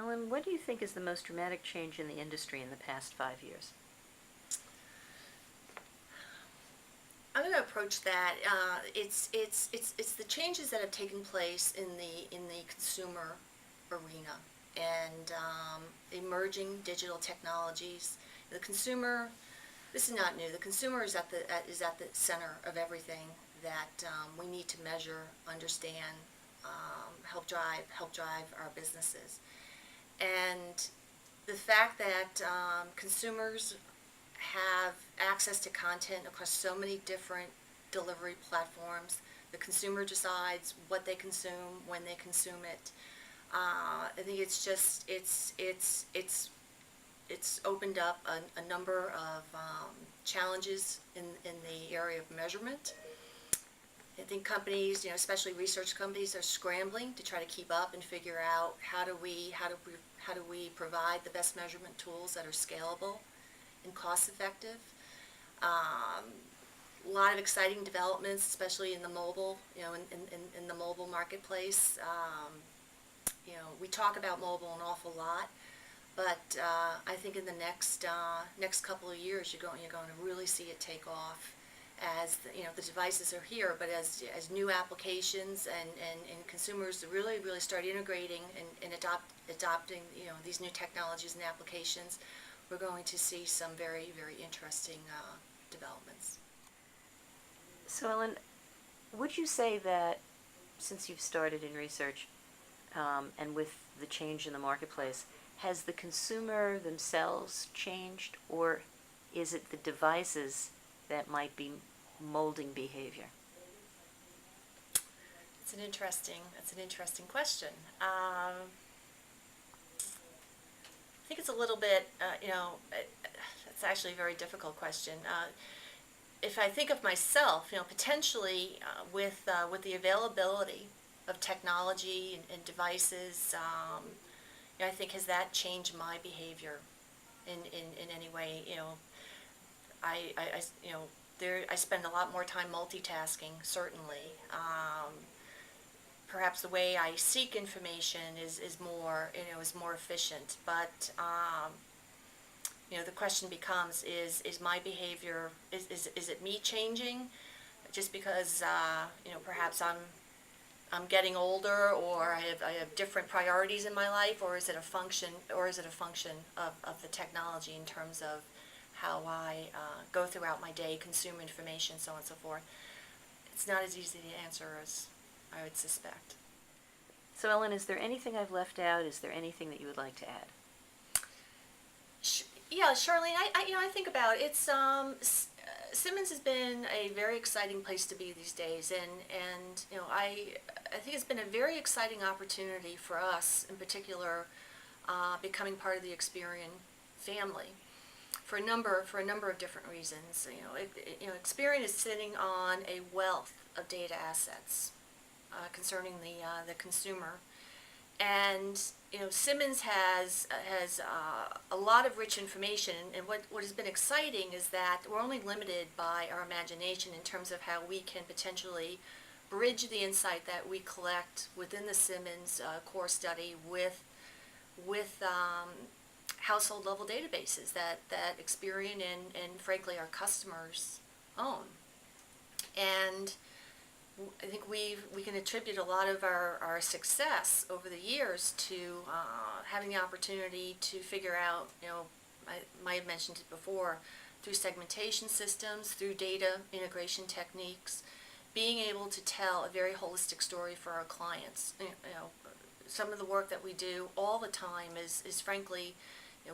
Ellen, what do you think is the most dramatic change in the industry in the past 5 years? I'm going to approach that. It's the changes that have taken place in the consumer arena and emerging digital technologies. The consumer, this is not new. The consumer is at the center of everything that we need to measure, understand, help drive our businesses. And the fact that consumers have access to content across so many different delivery platforms. The consumer decides what they consume, when they consume it. I think it's opened up a number of challenges in the area of measurement. I think companies, especially research companies, are scrambling to try to keep up and figure out how do we provide the best measurement tools that are scalable and cost effective. A lot of exciting developments, especially in the mobile, in the mobile marketplace. We talk about mobile an awful lot, but I think in the next couple of years, you're going to really see it take off as the devices are here, but as new applications and consumers really start integrating and adopting these new technologies and applications, we're going to see some very interesting developments. So, Ellen, would you say that since you've started in research and with the change in the marketplace, has the consumer themselves changed, or is it the devices that might be molding behavior? That's an interesting question. I think it's a little bit, it's actually a very difficult question. If I think of myself, potentially with the availability of technology and devices, I think has that changed my behavior in any way? I spend a lot more time multitasking, certainly. Perhaps the way I seek information is more efficient. But the question becomes: is my behavior, is it me changing, just because perhaps I'm getting older, or I have different priorities in my life, or is it a function of the technology in terms of how I go throughout my day, consume information, so on and so forth? It's not as easy to answer as I would suspect. So, Ellen, is there anything I've left out? Is there anything that you would like to add? Yeah, Charlene, I think about it. It's Simmons has been a very exciting place to be these days, and I think it's been a very exciting opportunity for us, in particular, becoming part of the Experian family, for a number of different reasons. Experian is sitting on a wealth of data assets concerning the consumer, and Simmons has a lot of rich information. And what has been exciting is that we're only limited by our imagination in terms of how we can potentially bridge the insight that we collect within the Simmons core study with household level databases that Experian and frankly our customers own. And I think we can attribute a lot of our success over the years to having the opportunity to figure out, I might have mentioned it before, through segmentation systems, through data integration techniques, being able to tell a very holistic story for our clients. Some of the work that we do all the time is frankly,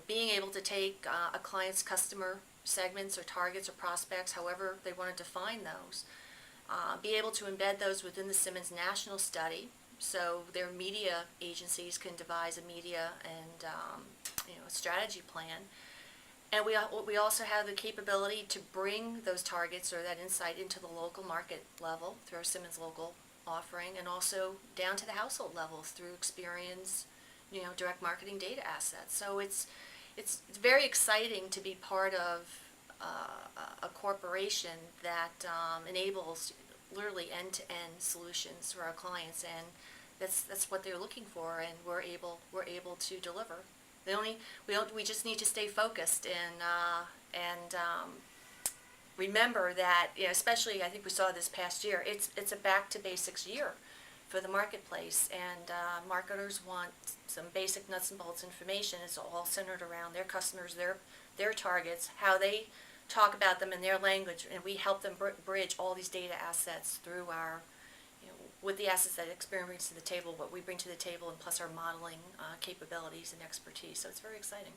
being able to take a client's customer segments or targets or prospects, however they want to define those, be able to embed those within the Simmons National Study, so their media agencies can devise a media and a strategy plan. And we also have the capability to bring those targets or that insight into the local market level through our Simmons Local offering, and also down to the household level through Experian's direct marketing data assets. So it's very exciting to be part of a corporation that enables literally end-to-end solutions for our clients, and that's what they're looking for, and we're able to deliver. We just need to stay focused and remember that, especially I think we saw this past year, it's a back to basics year for the marketplace, and marketers want some basic nuts and bolts information. It's all centered around their customers, their targets, how they talk about them in their language, and we help them bridge all these data assets through our, with the assets that Experian brings to the table, what we bring to the table, and plus our modeling capabilities and expertise. So it's very exciting.